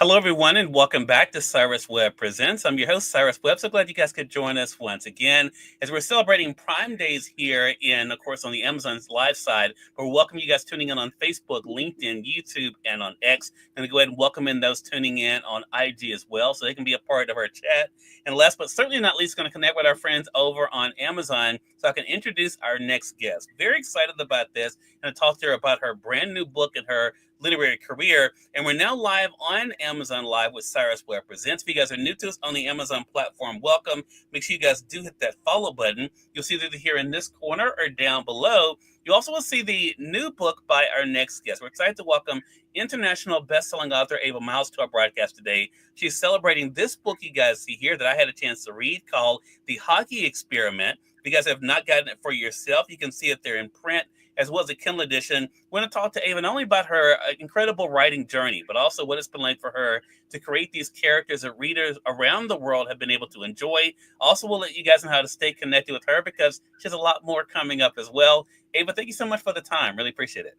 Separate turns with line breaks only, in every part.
Hello, everyone, and welcome back to Cyrus Webb Presents. I'm your host, Cyrus Webb. So glad you guys could join us once again as we're celebrating Prime Days here of course, on the Amazon's live side. We're welcoming you guys tuning in on Facebook, LinkedIn, YouTube, and on X. I'm going to go ahead and welcome in those tuning in on IG as well so they can be a part of our chat. And last but certainly not least, going to connect with our friends over on Amazon so I can introduce our next guest. Very excited about this and to talk to her about her brand new book and her literary career. And we're now live on Amazon Live with Cyrus Webb Presents. If you guys are new to us on the Amazon platform, welcome. Make sure you guys do hit that follow button. You'll see it either here in this corner or down below. You also will see the new book by our next guest. We're excited to welcome international best-selling author Ava Miles to our broadcast today. She's celebrating this book you guys see here that I had a chance to read called The Hockey Experiment. If you guys have not gotten it for yourself, you can see it there in print as well as a Kindle edition. We're going to talk to Ava not only about her incredible writing journey, but also what it's been like for her to create these characters that readers around the world have been able to enjoy. Also, we'll let you guys know how to stay connected with her because she has a lot more coming up as well. Ava, thank you so much for the time. Really appreciate it.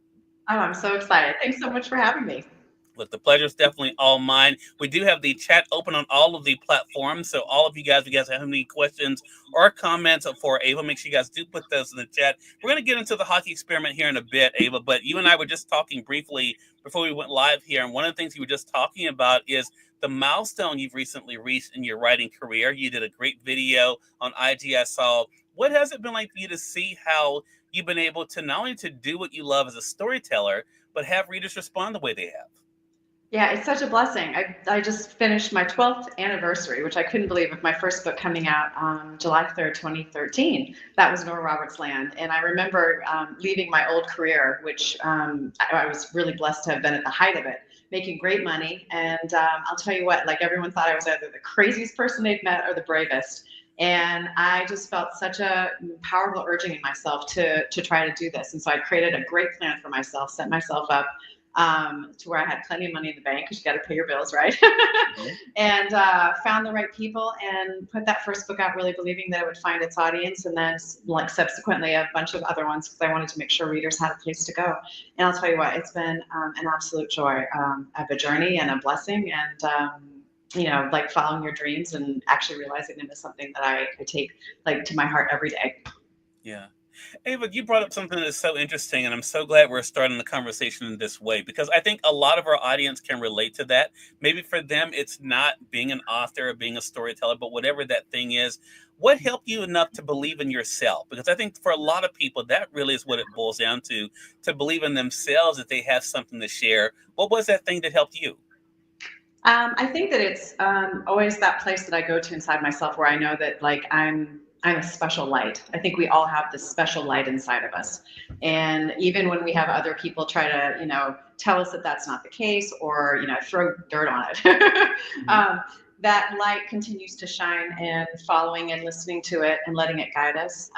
Oh, I'm so excited. Thanks so much for having me.
Look, the pleasure is definitely all mine. We do have the chat open on all of the platforms. So all of you guys, if you guys have any questions or comments for Ava, make sure you guys do put those in the chat. We're going to get into the hockey experiment here in a bit, Ava, but you and I were just talking briefly before we went live here. And one of the things you were just talking about is the milestone you've recently reached in your writing career. You did a great video on IG I saw. What has it been like for you to see how you've been able to not only to do what you love as a storyteller, but have readers respond the way they have?
Yeah, it's such a blessing. I just finished my 12th anniversary, which I couldn't believe, of my first book coming out on July 3rd, 2013. That was Nora Roberts' Land. And I remember leaving my old career, which I was really blessed to have been at the height of it, making great money. And I'll tell you what, like, everyone thought I was either the craziest person they've met or the bravest. And I just felt such a powerful urging in myself to try to do this. And so I created a great plan for myself, set myself up to where I had plenty of money in the bank because you got to pay your bills, right?
Mm-hmm.
And found the right people and put that first book out really believing that it would find its audience, and then like subsequently a bunch of other ones because I wanted to make sure readers had a place to go. And I'll tell you what, it's been an absolute joy of a journey and a blessing, and like following your dreams and actually realizing them is something that I take like to my heart every day.
Yeah. Ava, you brought up something that's so interesting, and I'm so glad we're starting the conversation in this way because I think a lot of our audience can relate to that. Maybe for them, it's not being an author or being a storyteller, but whatever that thing is, what helped you enough to believe in yourself? Because I think for a lot of people, that really is what it boils down to believe in themselves that they have something to share. What was that thing that helped you?
I think that it's always that place that I go to inside myself where I know that like I'm a special light. I think we all have this special light inside of us, and even when we have other people try to tell us that that's not the case or throw dirt on it,
Mhm.
that light continues to shine, and following and listening to it and letting it guide us.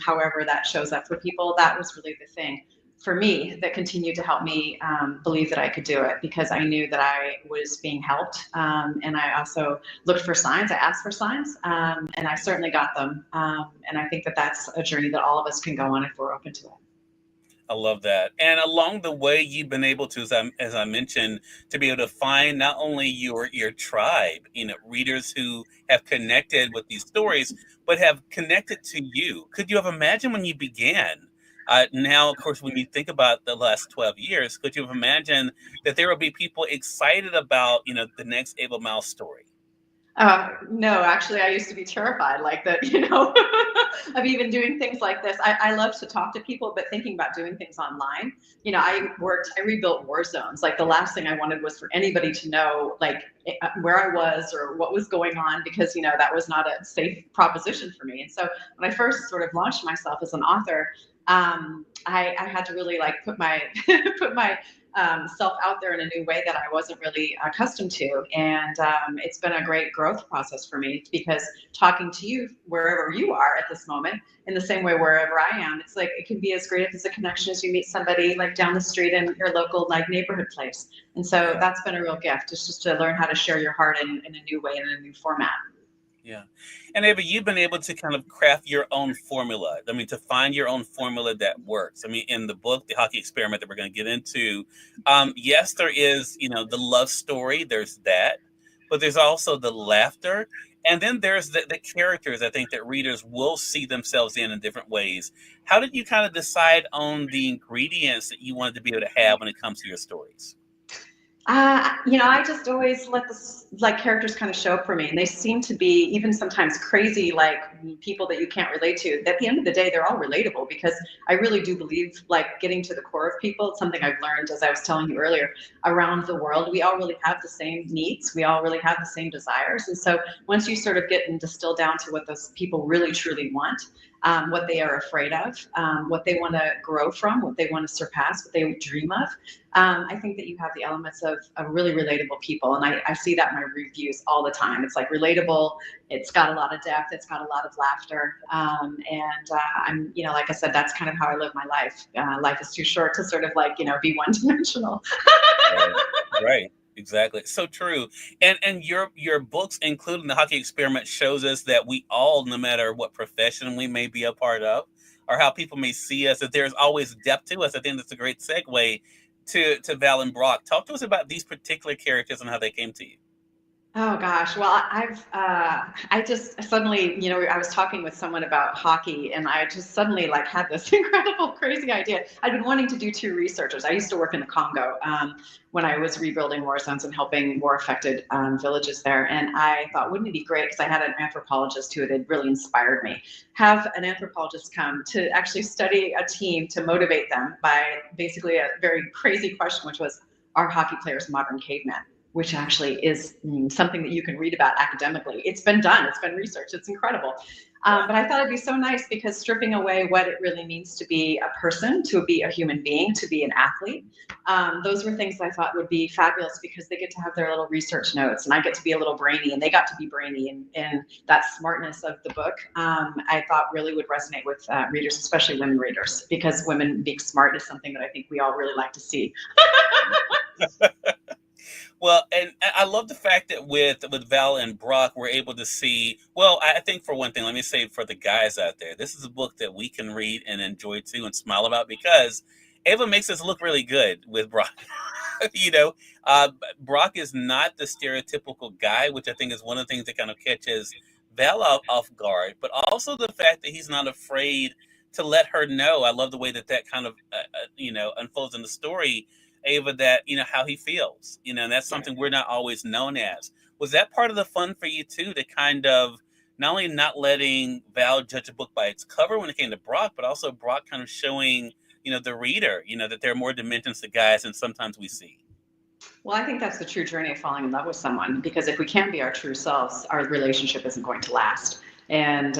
However that shows up for people, that was really the thing for me that continued to help me believe that I could do it because I knew that I was being helped. And I also looked for signs. I asked for signs, and I certainly got them. And I think that that's a journey that all of us can go on if we're open to it.
I love that. And along the way, you've been able to, as I mentioned, to be able to find not only your tribe, readers who have connected with these stories, but have connected to you. Could you have imagined when you began? Now, of course, when you think about the last 12 years, could you have imagined that there will be people excited about, the next Ava Mouse story?
No, actually, I used to be terrified, like that, of even doing things like this. I love to talk to people, but thinking about doing things online, I rebuilt war zones. Like the last thing I wanted was for anybody to know, like where I was or what was going on, because, that was not a safe proposition for me. And so when I first sort of launched myself as an author, I had to really like put my, put my, self out there in a new way that I wasn't really accustomed to. And it's been a great growth process for me because talking to you wherever you are at this moment, in the same way wherever I am, it's like it can be as great as a connection as you meet somebody like down the street in your local like neighborhood place. And so
Yeah.
that's been a real gift. It's just to learn how to share your heart in a new way and in a new format.
Yeah. And Ava, you've been able to kind of craft your own formula. I mean, to find your own formula that works. I mean, in the book, The Hockey Experiment, that we're going to get into, yes, there is, the love story, there's that, but there's also the laughter. And then there's the characters, I think, that readers will see themselves in different ways. How did you kind of decide on the ingredients that you wanted to be able to have when it comes to your stories?
I just always let the like characters kind of show up for me, and they seem to be even sometimes crazy, like people that you can't relate to. At the end of the day, they're all relatable because I really do believe like getting to the core of people. It's something I've learned, as I was telling you earlier, around the world. We all really have the same needs. We all really have the same desires, and so once you sort of get and distill down to what those people really truly want, what they are afraid of, what they want to grow from, what they want to surpass, what they dream of. I think that you have the elements of really relatable people. And I see that in my reviews all the time. It's like relatable. It's got a lot of depth. It's got a lot of laughter. I'm, like I said, that's kind of how I live my life. Life is too short to sort of like, be one dimensional.
Right. Right. Exactly. So true. And your books, including The Hockey Experiment, shows us that we all, no matter what profession we may be a part of, or how people may see us, that there's always depth to us. I think that's a great segue to Val and Brock. Talk to us about these particular characters and how they came to you.
Oh gosh. Well, I just suddenly, I was talking with someone about hockey and I just suddenly like had this incredible, crazy idea. I'd been wanting to do two researchers. I used to work in the Congo when I was rebuilding war zones and helping war affected villages there. And I thought, wouldn't it be great? Because I had an anthropologist who had really inspired me. Have an anthropologist come to actually study a team to motivate them by basically a very crazy question, which was, are hockey players modern cavemen? Which actually is something that you can read about academically. It's been done, it's been researched, it's incredible. But I thought it'd be so nice because stripping away what it really means to be a person, to be a human being, to be an athlete, those were things I thought would be fabulous because they get to have their little research notes and I get to be a little brainy and they got to be brainy and that smartness of the book I thought really would resonate with readers, especially women readers, because women being smart is something that I think we all really like to see.
Well, and I love the fact that with Val and Brock, we're able to see. Well, I think for one thing, let me say for the guys out there, this is a book that we can read and enjoy too, and smile about because Ava makes us look really good with Brock. you know, uh, Brock is not the stereotypical guy, which I think is one of the things that kind of catches Val off guard, but also the fact that he's not afraid to let her know. I love the way that that kind of unfolds in the story, Ava, that how he feels, and that's
Yeah.
something we're not always known as. Was that part of the fun for you too, to kind of not only not letting Val judge a book by its cover when it came to Brock, but also Brock kind of showing the reader that there are more dimensions to guys than sometimes we see.
Well, I think that's the true journey of falling in love with someone because if we can't be our true selves, our relationship isn't going to last. And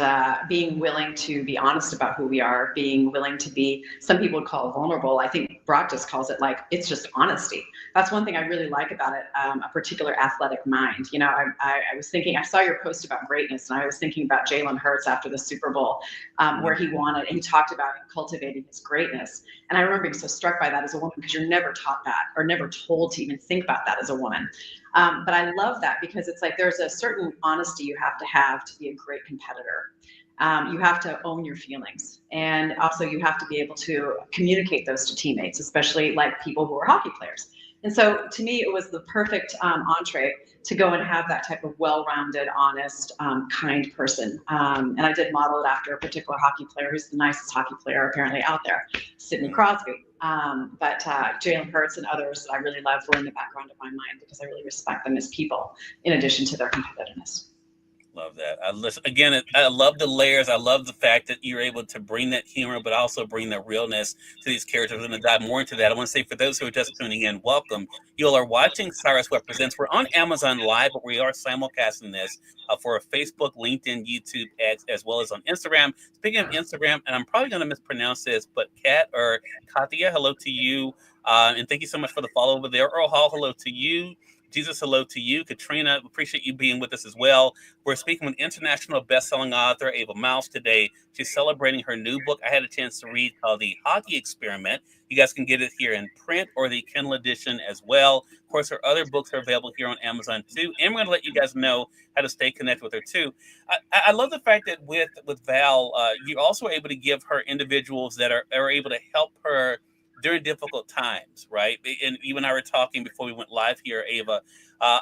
being willing to be honest about who we are, being willing to be, some people would call it vulnerable. I think Brock just calls it like, it's just honesty. That's one thing I really like about it, a particular athletic mind. I was thinking, I saw your post about greatness, and I was thinking about Jalen Hurts after the Super Bowl, where he wanted, and he talked about cultivating his greatness. And I remember being so struck by that as a woman because you're never taught that or never told to even think about that as a woman. But I love that because it's like there's a certain honesty you have to be a great competitor. You have to own your feelings. And also you have to be able to communicate those to teammates, especially like people who are hockey players. And so to me, it was the perfect entree to go and have that type of well-rounded, honest, kind person. And I did model it after a particular hockey player who's the nicest hockey player apparently out there, Sidney Crosby. But Jalen Hurts and others that I really love were in the background of my mind because I really respect them as people in addition to their competitiveness.
Love that. I listen again. I love the layers. I love the fact that you're able to bring that humor, but also bring the realness to these characters. We're going to dive more into that. I want to say for those who are just tuning in, welcome. You all are watching Cyrus Webb Presents. We're on Amazon Live, but we are simulcasting this for Facebook, LinkedIn, YouTube, X, as well as on Instagram. Speaking of Instagram, and I'm probably going to mispronounce this, but Kat or Katia, hello to you, and thank you so much for the follow over there. Earl Hall, hello to you. Jesus, hello to you. Katrina, appreciate you being with us as well. We're speaking with international best-selling author Ava Mouse today. She's celebrating her new book I had a chance to read called The Hockey Experiment. You guys can get it here in print or the Kindle edition as well. Of course, her other books are available here on Amazon too. And we're going to let you guys know how to stay connected with her too. I love the fact that with Val, you're also able to give her individuals that are able to help her during difficult times, right? And you and I were talking before we went live here, Ava,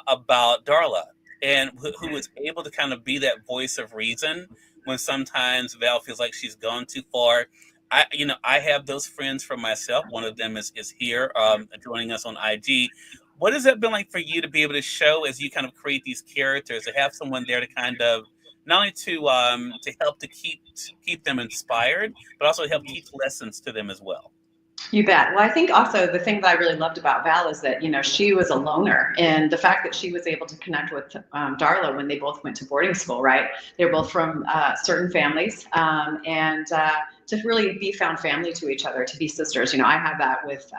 about Darla, and who was able to kind of be that voice of reason when sometimes Val feels like she's gone too far. I have those friends for myself. One of them is here joining us on IG. What has that been like for you to be able to show as you kind of create these characters, to have someone there to kind of not only to help to keep them inspired, but also help teach lessons to them as well?
You bet. Well, I think also the thing that I really loved about Val is that, she was a loner, and the fact that she was able to connect with Darla when they both went to boarding school, right? They're both from certain families, and to really be found family to each other, to be sisters. I have that with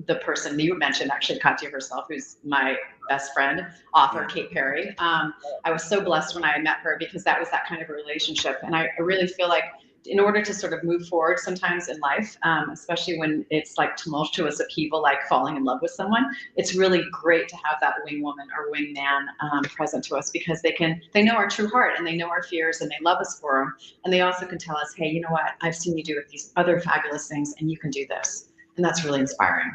the person you mentioned, actually, Katya herself, who's my best friend, author Kate Perry. I was so blessed when I met her, because that was that kind of a relationship. And I really feel like in order to sort of move forward sometimes in life, especially when it's like tumultuous upheaval, like falling in love with someone, it's really great to have that wing woman or wing man present to us, because they know our true heart, and they know our fears, and they love us for them. And they also can tell us, hey, you know what? I've seen you do these other fabulous things, and you can do this. And that's really inspiring.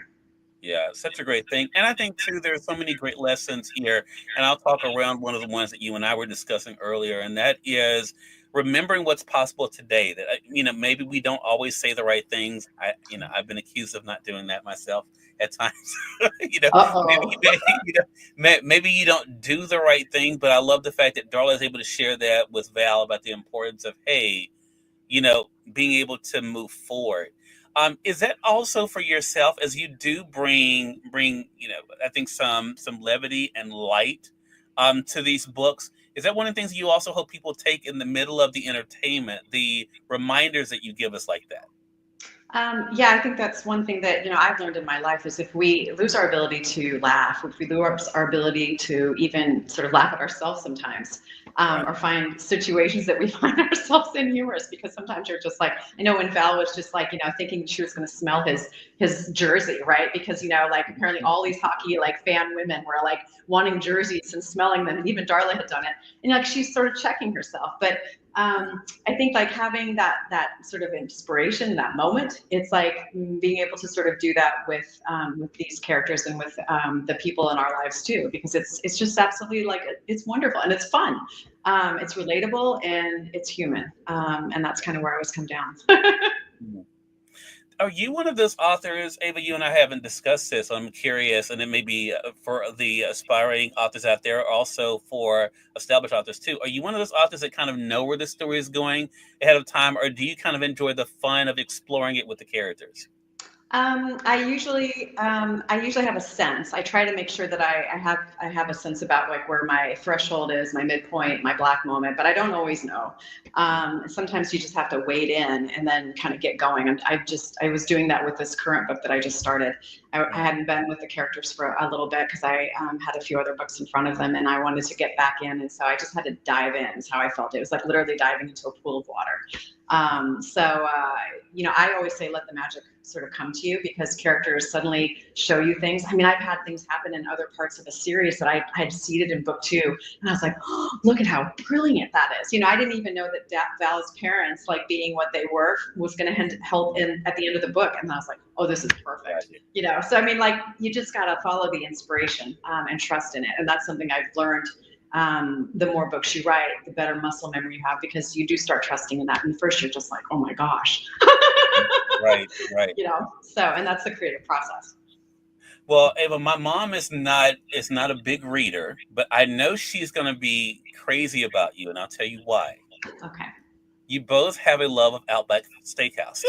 Yeah, such a great thing. And I think too, there's so many great lessons here. And I'll talk around one of the ones that you and I were discussing earlier, and that is remembering what's possible today. That maybe we don't always say the right things. I've been accused of not doing that myself at times.
Uh-oh.
Maybe you don't do the right thing, but I love the fact that Darla is able to share that with Val about the importance of, hey, being able to move forward. Is that also for yourself, as you do bring I think some levity and light to these books? Is that one of the things you also hope people take in the middle of the entertainment, the reminders that you give us like that?
Yeah, I think that's one thing that I've learned in my life is if we lose our ability to laugh, if we lose our ability to even sort of laugh at ourselves sometimes,
Right.
or find situations that we find ourselves in humorous, because sometimes you're just like, I know when Val was just like, thinking she was going to smell his jersey, right? Because like apparently all these hockey like fan women were like wanting jerseys and smelling them, and even Darla had done it, and like she's sort of checking herself, but. I think like having that sort of inspiration, that moment, it's like being able to sort of do that with these characters and with the people in our lives too, because it's just absolutely like it's wonderful and it's fun. It's relatable and it's human, and that's kind of where I always come down.
Are you one of those authors, Ava? You and I haven't discussed this. I'm curious, and it may be for the aspiring authors out there, also for established authors too. Are you one of those authors that kind of know where the story is going ahead of time, or do you kind of enjoy the fun of exploring it with the characters?
I usually have a sense. I try to make sure that I have a sense about like where my threshold is, my midpoint, my black moment, but I don't always know. Sometimes you just have to wade in and then kind of get going. And I was doing that with this current book that I just started. I hadn't been with the characters for a little bit because I had a few other books in front of them, and I wanted to get back in, and so I just had to dive in. Is how I felt. It was like literally diving into a pool of water. I always say let the magic sort of come to you, because characters suddenly show you things. I mean, I've had things happen in other parts of a series that I had seeded in book 2, and I was like, oh, look at how brilliant that is. I didn't even know that Val's parents, like being what they were, was going to help in at the end of the book, and I was like, oh, this is perfect. So I mean, like you just got to follow the inspiration and trust in it, and that's something I've learned. The more books you write, the better muscle memory you have, because you do start trusting in that. And first you're just like, oh my gosh.
Right, right.
And that's the creative process.
Well, Ava, my mom is not a big reader, but I know she's going to be crazy about you, and I'll tell you why.
Okay.
You both have a love of Outback Steakhouse.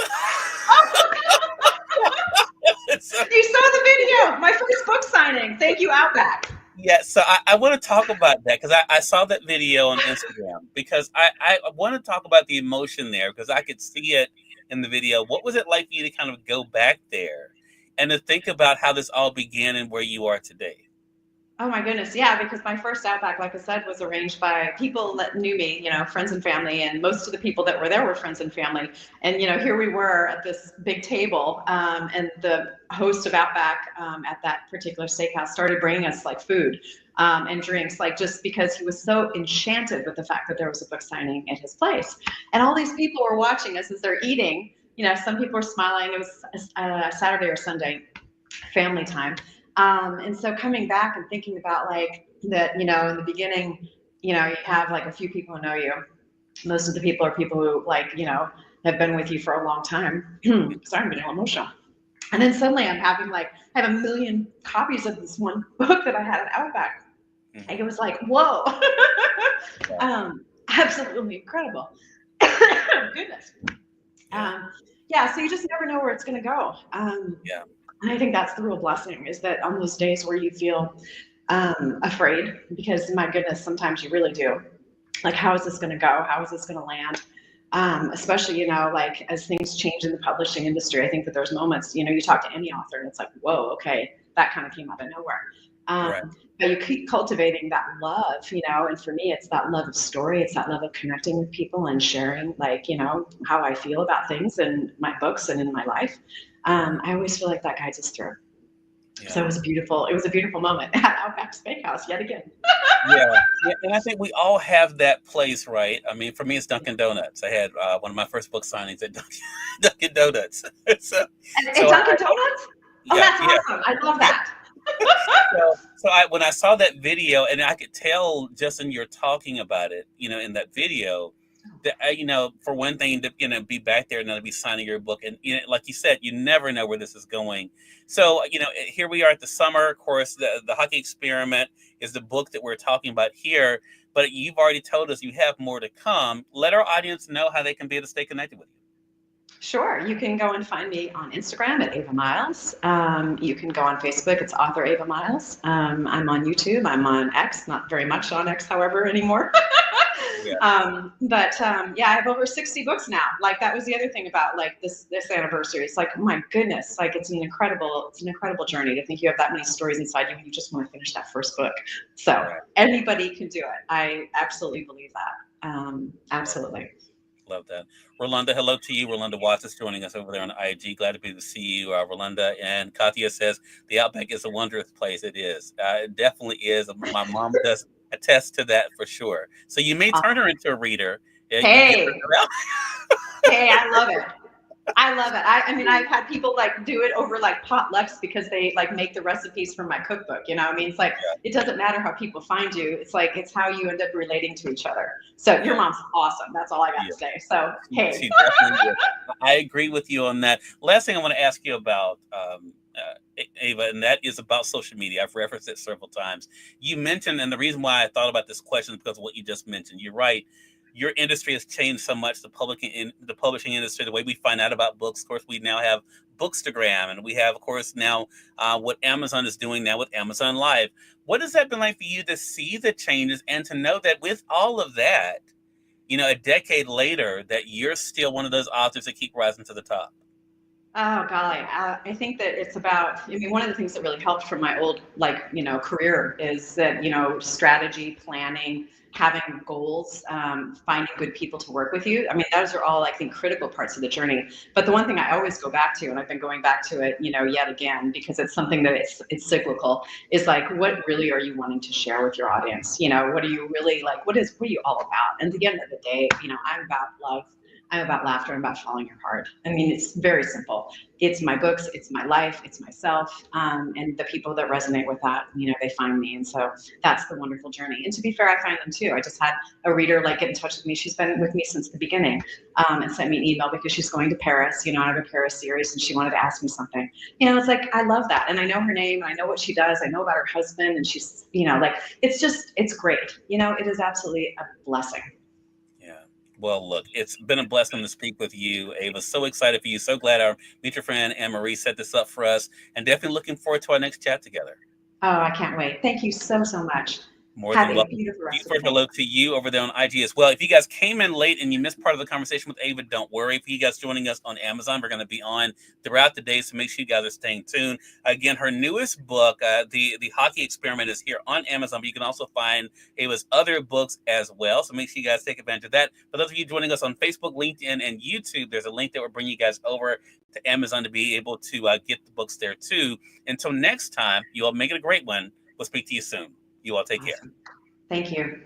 So,
you saw the video, my first book signing. Thank you, Outback.
yeah, so I want to talk about that, because I saw that video on Instagram, because I want to talk about the emotion there, because I could see it in the video. What was it like for you to kind of go back there and to think about how this all began and where you are today?
Oh my goodness, yeah, because my first Outback, like I said, was arranged by people that knew me, friends and family, and most of the people that were there were friends and family. And here we were at this big table, and the host of Outback at that particular steakhouse started bringing us like food and drinks, like just because he was so enchanted with the fact that there was a book signing at his place. And all these people were watching us as they're eating. Some people were smiling. It was Saturday or Sunday, family time. And so coming back and thinking about like that, in the beginning, you have like a few people who know you. Most of the people are people who like, have been with you for a long time. Sorry, I'm getting emotional. And then suddenly I have a million copies of this one book that I had at Outback. Mm-hmm. And it was like, whoa, absolutely incredible. Goodness. Yeah. So you just never know where it's going to go. And I think that's the real blessing, is that on those days where you feel afraid, because my goodness, sometimes you really do. Like, how is this going to go? How is this going to land? Especially, like as things change in the publishing industry, I think that there's moments, you talk to any author and it's like, whoa, okay, that kind of came out of nowhere. Right. But you keep cultivating that love, and for me, it's that love of story. It's that love of connecting with people and sharing, like, how I feel about things in my books and in my life. I always feel like that guides us through. Yeah. So it was a beautiful moment at Outback Steakhouse yet again.
Yeah, and I think we all have that place, right? I mean, for me, it's Dunkin' Donuts. I had one of my first book signings at Dunkin' Donuts.
so Dunkin' Donuts? Oh, that's awesome. I love that.
So when I saw that video, and I could tell just in your talking about it, in that video, that for one thing, to be back there and to be signing your book, and like you said, you never know where this is going. So here we are at the summer. Of course, the Hockey Experiment is the book that we're talking about here. But you've already told us you have more to come. Let our audience know how they can be able to stay connected with you.
Sure. You can go and find me on Instagram at Ava Miles. You can go on Facebook. It's author Ava Miles. I'm on YouTube. I'm on X. Not very much on X, however, anymore. But I have over 60 books now. Like, that was the other thing about like this anniversary. It's like, oh my goodness, like it's an incredible journey to think you have that many stories inside you and you just want to finish that first book. So anybody can do it. I absolutely believe that. Absolutely.
Love that. Rolanda, hello to you. Rolanda Watts is joining us over there on IG. Glad to be able to see you, Rolanda. And Katia says, the Outback is a wondrous place. It is. It definitely is. My mom does attest to that for sure. So you may turn her into a reader.
Hey, I love it. I mean, I've had people like do it over like potlucks because they like make the recipes from my cookbook. I mean, it's like, it doesn't matter how people find you. It's like, it's how you end up relating to each other. So your mom's awesome. That's all I got to say. So, hey.
I agree with you on that. Last thing I want to ask you about, Ava, and that is about social media. I've referenced it several times. You mentioned, and the reason why I thought about this question is because of what you just mentioned. You're right. Your industry has changed so much, the publishing industry, the way we find out about books. Of course, we now have Bookstagram, and we have, of course, now what Amazon is doing now with Amazon Live. What has that been like for you to see the changes and to know that with all of that, a decade later, that you're still one of those authors that keep rising to the top?
Oh, golly. I think that it's about, one of the things that really helped from my old, career is that, strategy, planning, having goals, finding good people to work with you. I mean, those are all, I think, critical parts of the journey. But the one thing I always go back to, and I've been going back to it, yet again, because it's something that it's cyclical, is like, what really are you wanting to share with your audience? What are you really like, what are you all about? And at the end of the day, I'm about love. I'm about laughter. I'm about following your heart. I mean, it's very simple. It's my books. It's my life. It's myself. And the people that resonate with that, they find me. And so that's the wonderful journey. And to be fair, I find them too. I just had a reader get in touch with me. She's been with me since the beginning, and sent me an email because she's going to Paris, I have a Paris series, and she wanted to ask me something. It's like, I love that. And I know her name. I know what she does. I know about her husband. And she's, it's great. It is absolutely a blessing.
Well, look, it's been a blessing to speak with you, Ava. So excited for you. So glad our mutual friend Anne-Marie set this up for us, and definitely looking forward to our next chat together.
Oh, I can't wait. Thank you so much.
More
Have
than
a
welcome.
beautiful rest of
Beautiful
the day.
hello to you over there on IG as well. If you guys came in late and you missed part of the conversation with Ava, don't worry. For you guys joining us on Amazon, we're going to be on throughout the day, so make sure you guys are staying tuned. Again, her newest book, the Hockey Experiment, is here on Amazon, but you can also find Ava's other books as well, so make sure you guys take advantage of that. For those of you joining us on Facebook, LinkedIn, and YouTube, there's a link that will bring you guys over to Amazon to be able to get the books there too. Until next time, you all make it a great one. We'll speak to you soon. You all take care.
Awesome. Thank you.